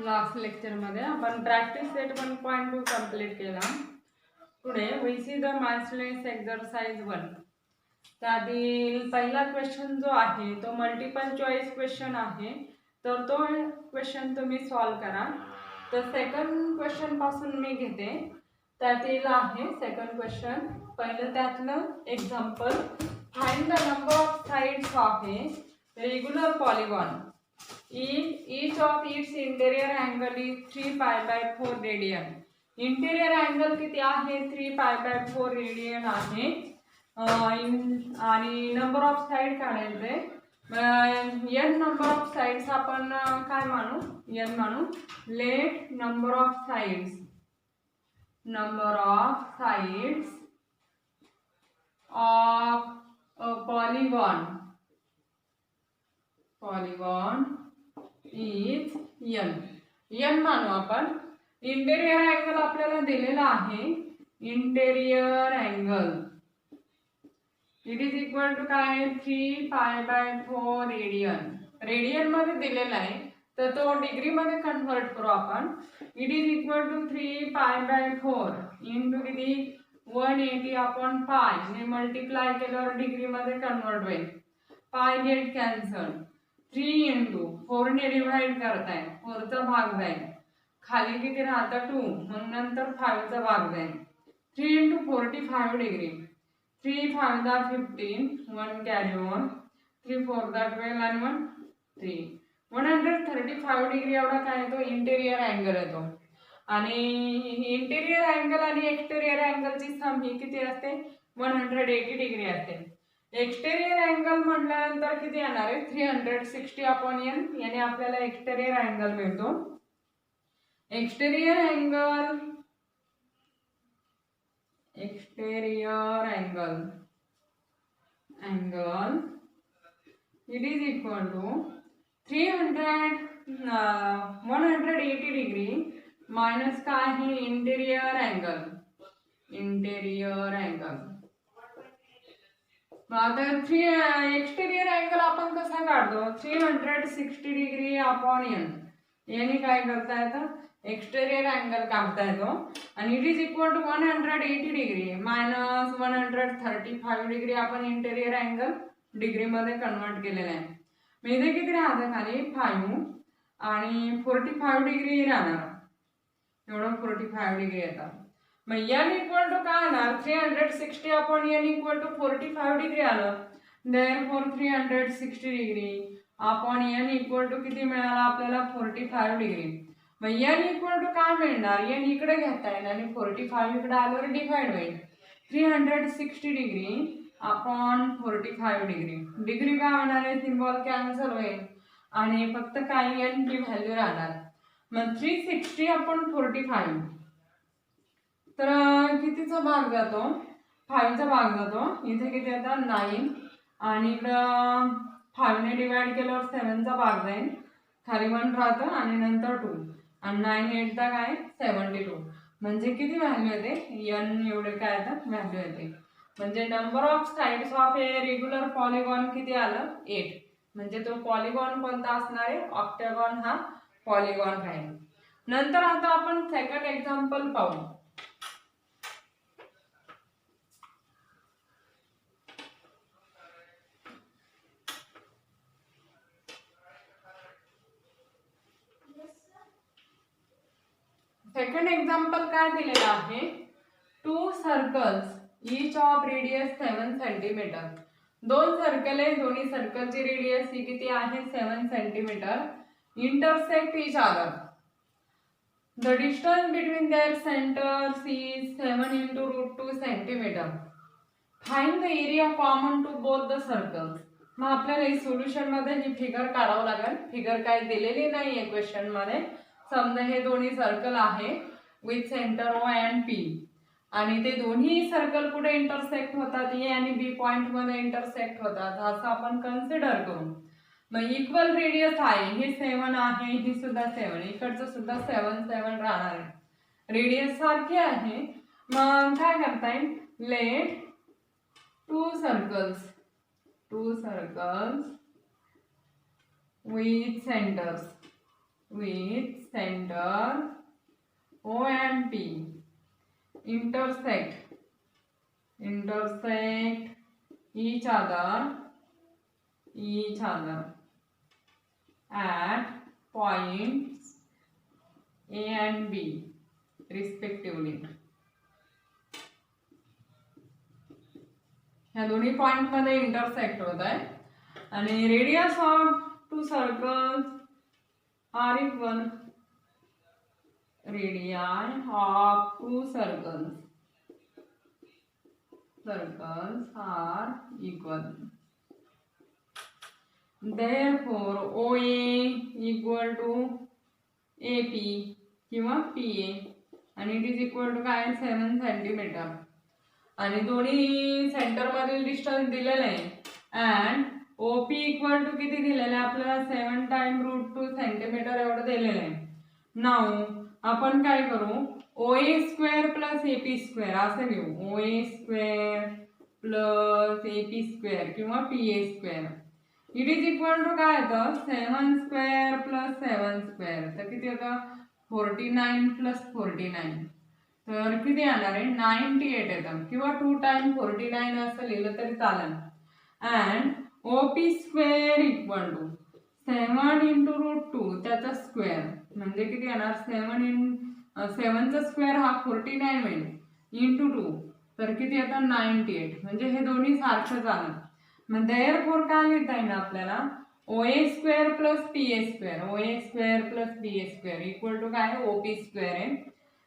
Last लेक्चरमध्ये आपण practice set 1.2 complete केला. पुढे वी सी द मॅथ्सलेस एक्सरसाइज 1. त्यातील पहिला क्वेश्चन जो आहे तो मल्टिपल चॉईस क्वेश्चन आहे, तर तो क्वेश्चन तुम्ही सॉल्व करा. तर सेकंड क्वेश्चन पासून मी घेते. त्यातील आहे सेकंड क्वेश्चन. पहिलं त्यातलं example, find the number of sides of A regular polygon. Each of its interior angle is 3 pi by 4 radian. Interior angle किती आहे? 3 pi by 4 रेडियन आहे. आणि नंबर ऑफ साइड काढायचे. n नंबर ऑफ साइड्स आपण काय मानू? n मानू. Let number of sides of a polygon is n मानू आपण. इंटेरियर अँगल आपल्याला दिलेला आहे. Interior angle it is equal to काय? 3 पाय बाय 4 रेडियन. रेडियन मध्ये दिलेला आहे तर तो डिग्री मध्ये कन्वर्ट करू आपण. It is equal to 3 pi by 4 into किती? 180 अपॉन पाय ने मल्टिप्लाय केल्यावर डिग्री मध्ये कन्वर्ट होईल. पाय गेट कॅन्सल. 3 इंटू 4 ने डिवाइड करताय, 4 चा भाग जाईल. खाली किती राहतं? 2. मग नंतर 5 चा भाग जाईल. 3 इंटू 45 डिग्री. 3 5 दा 15, 1 कॅरी ओव्हर. 3 4 दा 12 आणि 1 3. 135 डिग्री एवढा काय येतो? इंटेरियर अँगल येतो. आणि इंटेरियर अँगल आणि एक्सटेरियर अँगलची सम ही किती असते? 180 डिग्री असते. एक्सटेरियर अँगल म्हटल्यानंतर किती येणार आहे? 360 अपॉन n. याने आपल्याला एक्सटेरियर अँगल मिळतो. Exterior angle it is equal to 180 degree minus काय आहे? Interior angle. आता एक्सटेरियर अँगल आपण कसा काढतो? 360 डिग्री अपॉन n. याने काय करता येतं? एक्सटेरियर अँगल काढता येतो. आणि it is equal to 180 degree minus 135 degree आपण इंटेरियर अँगल डिग्री मध्ये कन्वर्ट केलेला आहे. मग इथे किती राहतं? खाली 5 आणि 45 डिग्री राहणार. एवढं 45 डिग्री येतात. मग n इक्वल टू काय येणार? 360 upon n equal to 45 degree आलं. Therefore 360 degree upon n equal to किती मिळाला आपल्याला? 45 डिग्री. मग n इक्वल टू काय मिळणार? n इकडे घेता येईल आणि 45 इकडे आल्यावर डिवाइड होईल. 360 डिग्री अपॉन 45 डिग्री. डिग्री काय होणार आहे? सिम्बॉल कॅन्सल होईल आणि फक्त काय n ची व्हॅल्यू राहणार. मग 360 अपॉन 45 तर कितीचा भाग जातो? 5 चा भाग जातो. इथे किती येतात? 9 आणि इकडं 5 ने डिवाइड केल्यावर 7 चा भाग जाईल. खाली 1 राहतं आणि नंतर 2 आणि 9 8 चा काय? 72. म्हणजे किती व्हॅल्यू येते? n एवढे काय येतात? व्हॅल्यू येते. म्हणजे number of sides of A regular polygon किती आलं? 8. म्हणजे तो पॉलिगॉन कोणता असणार आहे? ऑक्टॅगॉन हा पॉलिगॉन आहे. नंतर आता आपण सेकंड एक्झाम्पल पाहू. सेकंड एक्झाम्पल काय दिलेलं आहे? 2 circles each of radius 7 centimetre. 2 circle आहे, दोन्ही सर्कलची रेडियस ही किती आहे? 7 centimetre. Intersect each other. The distance between their centres is 7 into √2 centimetre. Find the area common to both the circles. मग आपल्याला ही सोल्युशन मध्ये ही फिगर काढावं लागेल. फिगर काय दिलेली नाहीये क्वेश्चन मध्ये. समजा हे दोन्ही सर्कल आहे with centre O and P आणि ते दोन्ही सर्कल कुठे इंटरसेक्ट होतात? A आणि B पॉइंट मध्ये इंटरसेक्ट होतात असं आपण कन्सिडर करू. मग इक्वल रेडियस आहे. हे 7 आहे, ही सुद्धा 7, इकडचं सुद्धा 7 7 राहणार आहे. रेडियस सारखी आहे. मग काय करता येईल? Let two circles with centers with center O and P intersect each other at points A and B respectively. ह्या दोन्ही पॉइंट मध्ये इंटरसेक्ट होत आहे आणि radius of two circles are equal. Radius of two circles are equal. Therefore, OA equal to AP किंवा PA आणि it is equal to काय 7 centimetre आणि दोन्ही सेंटर मधील डिस्टन्स दिलेले आहे अँड OP इक्वल टू किती दिलेले आपल्याला 7 टाइम √2 सेंटीमीटर एवढं दिलेलं आहे. नाउ आपण काय करू OA square plus AP square असं घेऊ. OA square plus AP square किंवा PA square it is equal to काय येतं 7 स्क्वेअर प्लस 7 स्क्वेअर तर किती येतं 49 प्लस 49 तर किती येणार आहे 98 येतं किंवा 2 टाइम 49 असं लिहिलं तरी चालेल. And OP square equal to 7 into √2 त्याचा स्क्वेअर म्हणजे किती येणार 7चा स्क्वेअर हा 49 होईल इंटू 2 तर किती येतं 98 म्हणजे हे दोन्ही सारखंच आलं. मग देअरफॉर काय लिहिता येईल आपल्याला OA square plus PA square OA square plus PA square equal to काय OP स्क्वेअर आहे.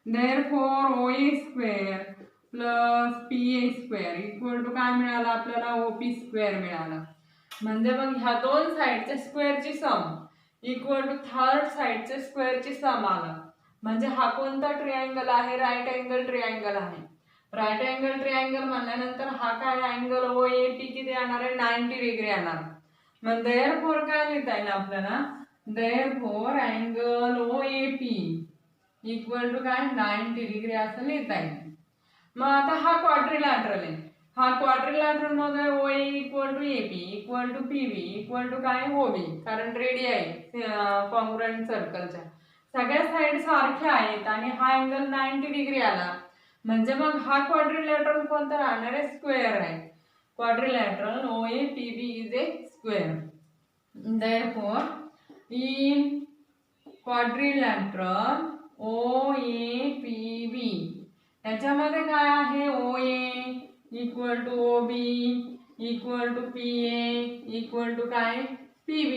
Therefore OA square plus PA square equal to काय मिळालं आपल्याला OP स्क्वेअर मिळाला. म्हणजे मग ह्या दोन साइडच्या स्क्वेअरची सम इक्वल टू थर्ड साइडच्या स्क्वेअरची सम आला. म्हणजे हा कोणता ट्रायंगल आहे राईट अँगल ट्रायंगल आहे. राईट अँगल ट्रायंगल म्हणल्यानंतर हा काय अँगल OAP किती येणार आहे 90 डिग्री येणार. मग देअरफॉर काय लिहिता येईल आपल्याला therefore angle OAP equal to काय 90 डिग्री असं लिहिता येईल. मग आता हा क्वाड्रिलॅटरल आहे. हा क्वाड्रिलॅटरल मध्ये OA equal to AP equal to PB equal to काय OB कारण रेडियस आहे कॉन्ग्रुएंट सर्कलच्या सगळ्या साइड सारख्या आहेत आणि हा अँगल 90 डिग्री आला म्हणजे मग हा क्वाड्रिलॅटरल कोणता राहणार आहे स्क्वेअर आहे. Quadrilateral OAPB is a square. Therefore in quadrilateral OAPB याच्यामध्ये काय आहे OA equal to OB equal to PA equal to काय PB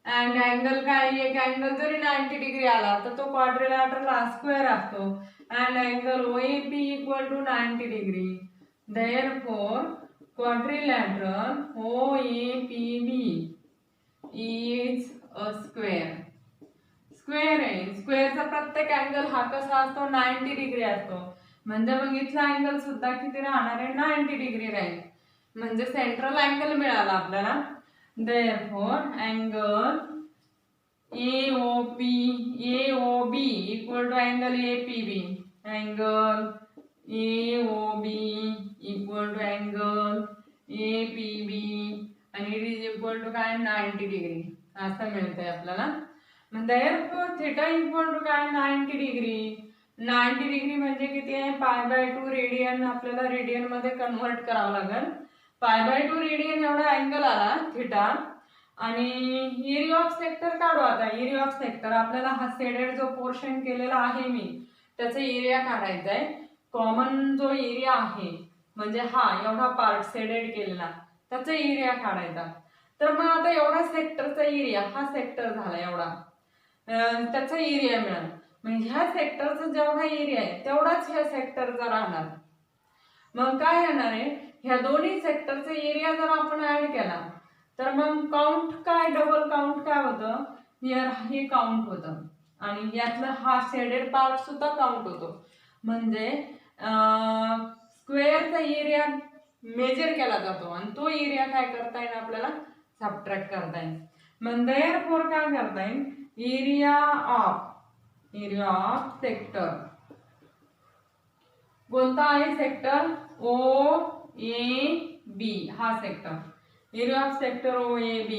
अँड अँगल काय एक अँगल जरी 90 डिग्री आला तर तो क्वाड्रिलॅटरल स्क्वेअर असतो and angle OAP equal to 90 degree. Therefore quadrilateral OAPB is a square. Square आहे स्क्वेअरचा प्रत्येक अँगल हा कसा असतो 90 डिग्री असतो म्हणजे मग इथला अँगल सुद्धा किती राहणार आहे 90 डिग्री राहील म्हणजे सेंट्रल अँगल मिळाला आपल्याला. Therefore angle AOB equal to angle APB angle AOB equal to angle APB आणि इट इज इक्वल टू काय 90 डिग्री असं मिळतंय आपल्याला. देअरफॉर थिटा इक्वल टू काय 90 डिग्री. 90 डिग्री म्हणजे किती आहे π/2 रेडियन आपल्याला रेडियन मध्ये कन्वर्ट करावं लागेल. π/2 रेडियन एवढा अँगल आला थिटा आणि एरिया ऑफ सेक्टर काढू. आता एरिया ऑफ सेक्टर आपल्याला हा शेडेड जो पोर्शन केलेला आहे मी त्याचा एरिया काढायचा आहे. कॉमन जो एरिया आहे म्हणजे हा एवढा पार्ट शेडेड केलेला त्याचा एरिया काढायचा. तर मग आता एवढा सेक्टरचा एरिया हा सेक्टर झाला एवढा त्याचा एरिया मिळाला. म्हणजे ह्या सेक्टरचा जेवढा एरिया आहे तेवढाच ह्या सेक्टरचा राहणार. मग काय येणार आहे ह्या दोन्ही सेक्टरचा एरिया जर आपण ऍड केला तर मग काउंट काय डबल काउंट काय होतं हे काउंट होतं आणि यातला हा शेडेड पार्ट सुद्धा काउंट होतो. म्हणजे स्क्वेअरचा एरिया मेजर केला जातो आणि तो एरिया काय करता येईल आपल्याला सबट्रॅक्ट करता येईल. मग देअरफॉर काय करता येईल एरिया ऑफ सेक्टर कोणता आहे सेक्टर OAB हा sector. Area of sector OAB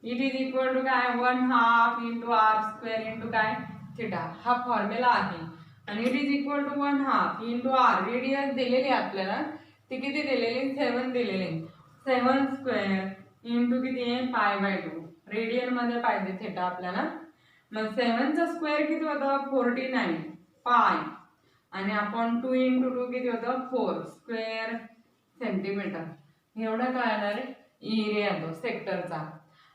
it is equal to काय 1/2 इंटू आर स्क्वेअर इंटू काय थिटा, हा फॉर्म्युला आहे. आणि it is equal to 1/2 into R, radius दिलेली आपल्याला, ती किती दिलेली 7 दिलेली, 7 स्क्वेअर इंटू किती आहे π/2, रेडियन मध्ये पाहिजे थिटा आपल्याला. मग 7चा स्क्वेअर किती होतं 49 पाय, आणि आपण 2 इंटू 2 किती होतं 4 स्क्वेअर सेंटीमीटर. एवढं काय येणार आहे एरिया तो सेक्टरचा.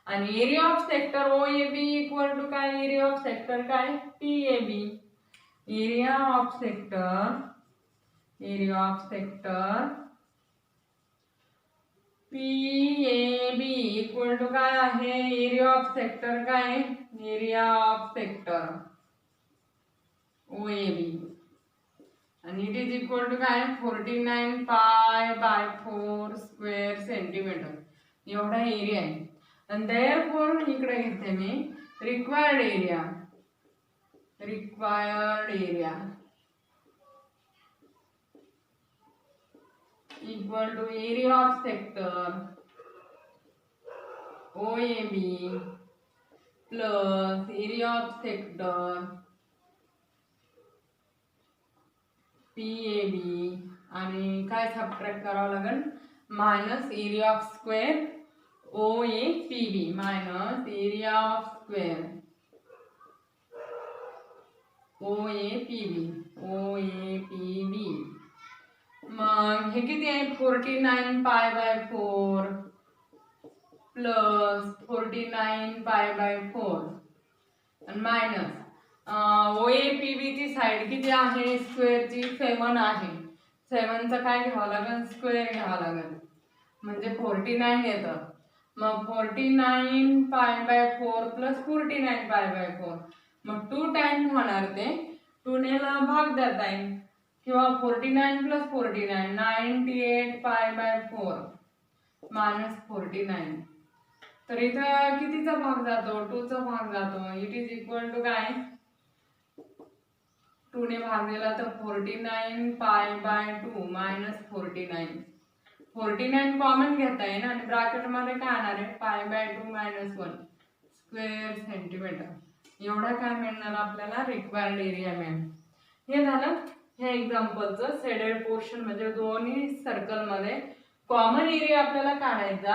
आणि area of sector O A B equal to काय, एरिया ऑफ सेक्टर काय P A B. Area of sector P A B equal to काय आहे, एरिया ऑफ सेक्टर काय, area of sector O A B. आणि it is equal to काय 49 π/4 square centimetre, एवढा area आहे. आणि देअरफॉर इकडे घेते मी required area equal to area of sector O A B plus area of sector P A B, आणि काय सबट्रॅक्ट करावं लागेल minus area of square O A P B minus area of square O A P B. मग हे किती आहे 49 π/4 plus 49 π/4 आणि minus O A P बी ची साईड किती आहे स्क्वेअरची 7 आहे, 7चं काय घ्यावं लागेल स्क्वेअर घ्यावं लागेल, म्हणजे 49 येतं. मग 49 π/4 प्लस 49 π/4, मग 2 टाइम होणार ते, 2 ने भाग देता येईल, किंवा 49 प्लस 49 98 π/4 मायनस 49. तर इथं कितीचा भाग जातो 2चा भाग जातो. इट इज इक्वल टू काय 2 ने भाग दिला तर 49 π/2 मायनस 49 कॉमन घेता येईल आणि ब्रॅकेट मध्ये काय येणार आहे π/2 मायनस 1 स्क्वेअर सेंटीमीटर. एवढा काय मिळणार आपल्याला रिक्वायर्ड एरिया मिळेल. हे झालं हे एक्झाम्पलचं शेडेड पोर्शन, म्हणजे दोन्ही सर्कल मध्ये कॉमन एरिया आपल्याला काढायचा,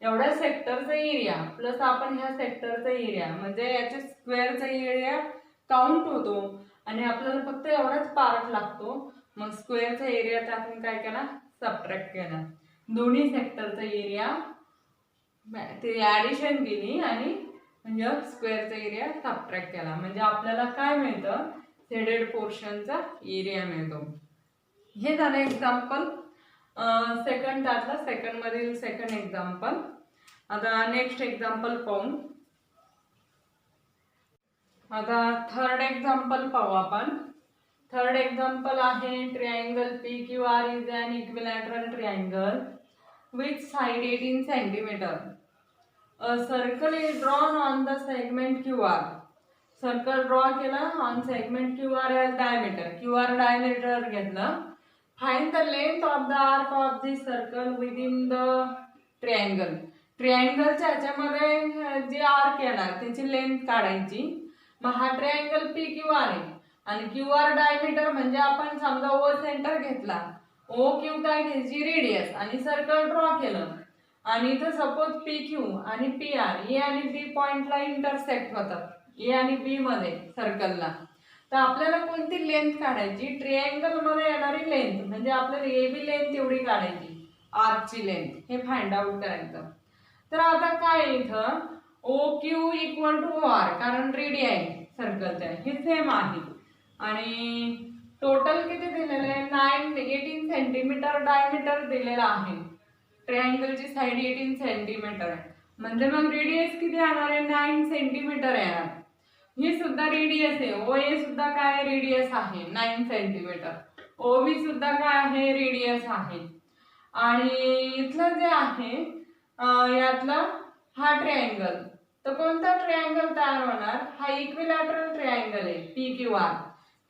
एवढ्या सेक्टरचा एरिया प्लस आपण ह्या सेक्टरचा एरिया, म्हणजे याच्या स्क्वेअरचा एरिया काउंट होतो आणि आपल्याला फक्त एवढाच पार्ट लागतो. मग स्क्वेअरचा एरिया टाकून काय केला सबट्रॅक्ट केला, दोन्ही सेक्टरचा एरिया ते ऍडिशन केली आणि म्हणजे स्क्वेअरचा एरिया सबट्रॅक्ट केला, म्हणजे आपल्याला काय मिळतं शेडेड पोर्शनचा एरिया मिळतो. हे झालं एक्झाम्पल सेकंड, त्यातला सेकंड मधील सेकंड एक्झाम्पल. आता नेक्स्ट एक्झाम्पल पाहू. आता थर्ड एक्झाम्पल पाहू आपण. थर्ड एक्झाम्पल आहे triangle P Q R is an equilateral triangle with side 18 centimetre. A circle is drawn on the segment QR. Circle draw केला on segment QR as diameter. QR diameter घेतलं. Find the length of the arc of this circle within the triangle. ट्रायंगलच्या ह्याच्यामध्ये जे arc येणार त्याची length काढायची. मग हा triangle P Q R आहे आणि क्यू आर डायमीटर म्हणजे आपण समजा ओ सेंटर घेतला, ओ क्यू काय घ्यायची रेडियस, आणि सर्कल ड्रॉ केलं आणि इथं सपोज पी क्यू आणि पी आर ए आणि बी पॉइंटला इंटरसेक्ट होतात, ए आणि बी मध्ये सर्कलला. तर आपल्याला कोणती लेंथ काढायची ट्रायंगल मध्ये येणारी लेंथ, म्हणजे आपल्याला ए बी लेंथ एवढी काढायची, आर्कची लेंथ हे फाइंड आउट करायचं. तर आता काय इथं O Q equal to O R, कारण रेडिया आहे सर्कलच्या हे सेम आहे आणि टोटल किती दिलेलं आहे 18 सेंटीमीटर डायमीटर दिलेला आहे. ट्रायंगलची साइड 18 सेंटीमीटर आहे, म्हणजे मग रेडियस किती येणार आहे 9 सेंटीमीटर येणार. ही सुद्धा रेडियस आहे, ओ ए सुद्धा काय रेडियस आहे 9 सेंटीमीटर, ओ बी सुद्धा काय आहे रेडियस आहे. आणि इथलं जे आहे यातला हा ट्रायंगल, तर कोणता ट्रायंगल तयार होणार, हा इक्विलॅटरल ट्रायंगल आहे P Q R.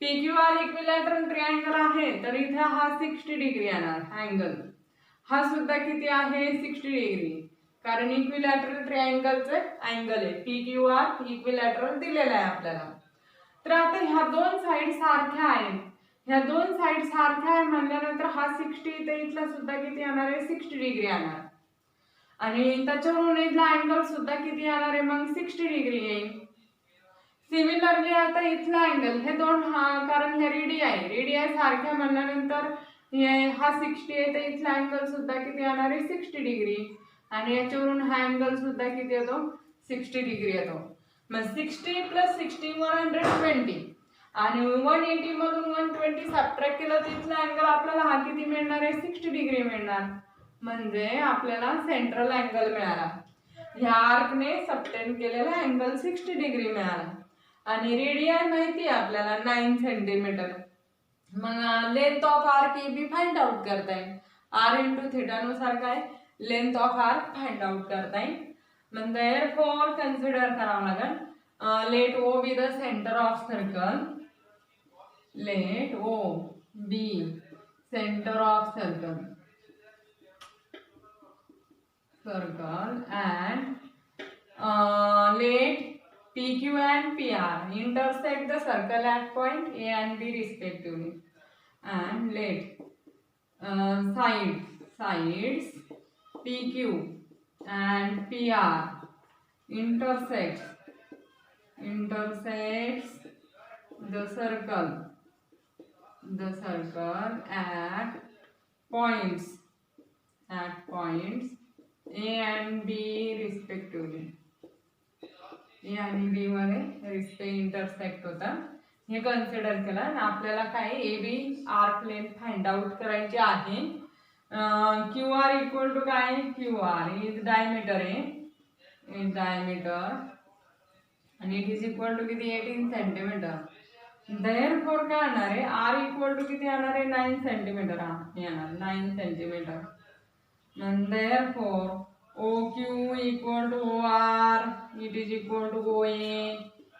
P Q R equilateral triangle आहे, तर इथे हा 60 डिग्री येणार अँगल, हा सुद्धा किती आहे 60 डिग्री, कारण इक्विलॅटरल ट्रायंगलचे अँगल आहे PQR इक्विलॅटरल दिलेला आहे आपल्याला. तर आता ह्या दोन साइड सारख्या आहेत, ह्या दोन साइड सारख्या आहे म्हणल्यानंतर हा 60 तर इथला सुद्धा किती येणार आहे 60 डिग्री येणार आणि त्याच्यावरून इथला अँगल सुद्धा किती येणार आहे मग 60 डिग्री येईल. सिमिलरली आता इथला अँगल हे दोन कारण हे रेडियाई सारख्या म्हणल्यानंतर हा 60 आहे तर इथला अँगल सुद्धा किती येणार आहे 60 डिग्री आणि याच्यावरून हा अँगल सुद्धा किती येतो 60 डिग्री येतो. मग 60 + 60 120 आणि 180 मधून 120 सबट्रॅक्ट केलं तर इथला अँगल आपल्याला हा किती मिळणार आहे 60 डिग्री मिळणार. म्हणजे आपल्याला सेंट्रल अँगल मिळाला, ह्या आर्कने सबटेंड केलेला अँगल 60 डिग्री मिळाला आणि रेडियाई माहिती आहे आपल्याला 9 सेंटीमीटर. मग length of arc AB find out करता येईल. R × θ नुसार काय length of arc find out करता येईल. मग देअरफॉर कन्सिडर करावं लागेल let O be the centre of circle, let O be centre of circle and let PQ and PR intersect the circle at point A and B respectively, and let sides PQ and PR intersects the circle at points A and B respectively. A आणि B मध्ये intersect होता हे consider केलं आणि आपल्याला काय AB arc length find out करायची आहे. QR इक्वल टू काय QR इज डायमीटर आहे डायमीटर आणि इट इज इक्वल टू किती 18 सेंटीमीटर. देअरफॉर काय येणार आहे R इक्वल टू किती येणार आहे 9 सेंटीमीटर येणार 9 centimetre. And therefore OQ equal to OR, it is equal to OA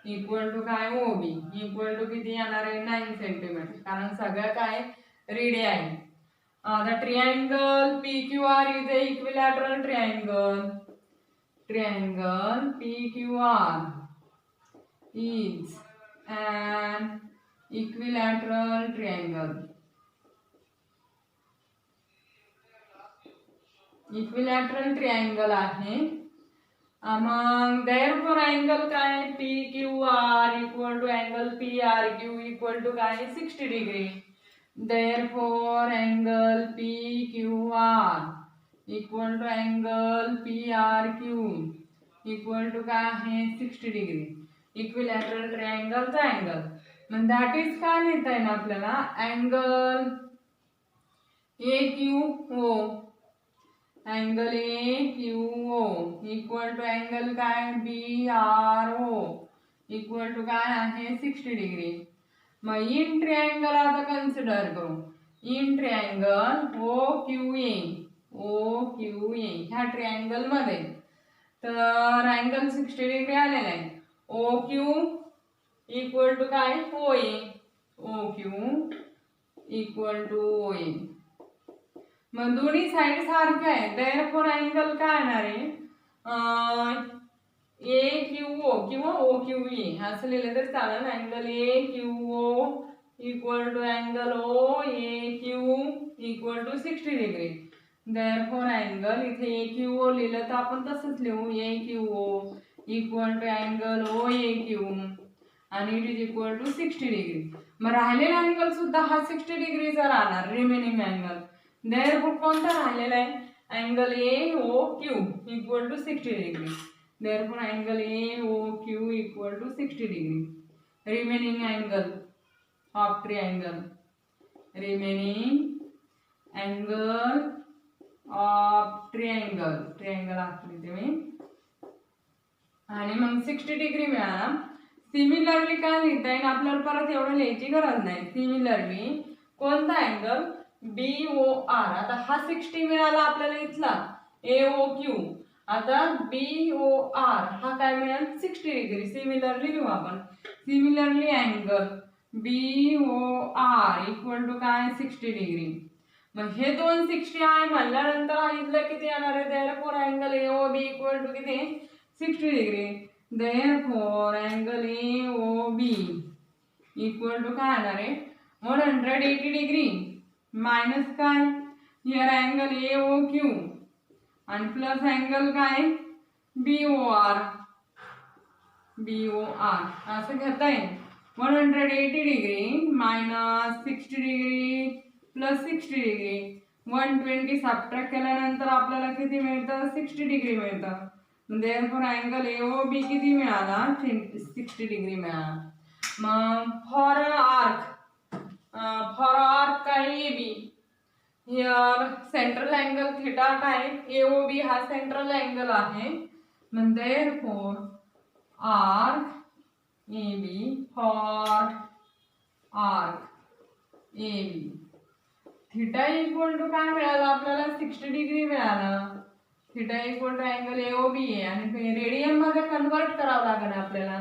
equal to काय OB equal to किती येणार आहे 9 सेंटीमीटर कारण सगळं काय radii. The triangle PQR is a equilateral triangle. Triangle PQR is an equilateral triangle. Equilateral triangle आहे. मग therefore angle काय PQR equal to angle PRQ equal to काय 60 degree. Therefore angle PQR equal to angle PRQ equal to काय आहे 60 degree. Equilateral ट्रायंगलचा angle मग that is काय लिहिता येईल आपल्याला angle AQO angle AQO equal to angle काय BRO इक्वल टू काय आहे 60 डिग्री. मग इन ट्रायंगल आता कन्सिडर करू. इन ट्रायंगल OQA ह्या ट्रायंगल मध्ये तर अँगल 60 डिग्री आलेला आहे. OQ इक्वल टू काय OQ इक्वल टू OA. मग दोन्ही साइड सारख्या आहेत. देअरफॉर अँगल काय येणार आहे AQO किंवा OQE असं लिहिलं तर चालेल. Angle AQO equal to angle OAQ equal to 60 degree. Therefore angle इथे AQO लिहिलं तर आपण तसंच लिहू AQO equal to angle OAQ आणि it is equal to 60 degree. मग राहिलेला अँगल सुद्धा हा 60 डिग्रीचा राहणार रिमेनिंग अँगल. देअरफॉर कोणता राहिलेला आहे angle AOQ equal to 60 degree. Therefore angle AOQ equal to 60 degree. Remaining angle of triangle remaining angle of triangle आकृती मी आणि मग 60 डिग्री मिळाला. सिमिलरली काय लिहिता येईल आपल्याला परत एवढं लिहायची गरज नाही. सिमिलरली कोणता अँगल BOR आता हा 60 मिळाला आपल्याला इथला AOQ. आता BOR हा काय मिळेल 60 डिग्री. सिमिलरली लिहू आपण. Similarly angle BOR equal to काय 60 डिग्री. मग हे 260 आहे म्हणल्यानंतर इथलं किती येणार आहे? Therefore angle AOB equal to किती? 60 degree. Therefore angle AOB equal to काय येणार आहे? 180 डिग्री मायनस काय? हिअर अँगल AOQ आणि प्लस अँगल काय? BOR असं घेता येईल. 180 degree minus 60 degree plus 60 degree 120 subtract केल्यानंतर आपल्याला किती मिळतं? 60 डिग्री मिळतं. देअरफॉर अँगल AOB किती मिळाला? 60 डिग्री मिळाला. मग फॉर आर्क काय? AB here central angle theta काय? AOB हा सेंट्रल अँगल आहे. मग therefore arc AB for arc AB theta equal to काय मिळालं आपल्याला? 60 डिग्री मिळालं. Theta equal to angle AOB आहे आणि रेडियन मध्ये कन्वर्ट करावं लागेल आपल्याला.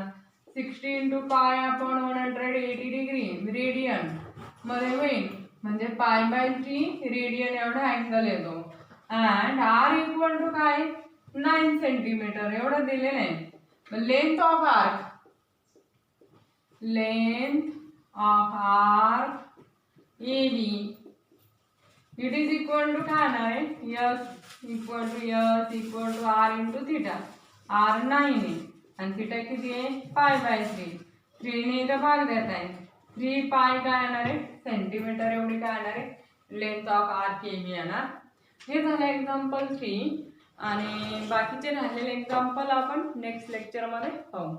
60 × π/180 डिग्री रेडियन मध्ये होईल म्हणजे π/3 रेडियन एवढा अँगल येतो. अँड R इक्वल टू काय? 9 सेंटीमीटर एवढं दिलेलं आहे. Length of arc AB it is equal to काय आहे? S इक्वल टू R × थिटा. R 9 आहे आणि थिटा किती आहे? π/3. 3 ने इथं भाग देत आहे. 3 पाय काय येणार आहे? सेंटीमीटर एवढी काय येणार आहे? लेंथ ऑफ आर्क AB येणार. हे झालं एक्झाम्पल 3 आणि बाकीचे राहिलेले एक्झाम्पल आपण नेक्स्ट लेक्चरमध्ये पाहू.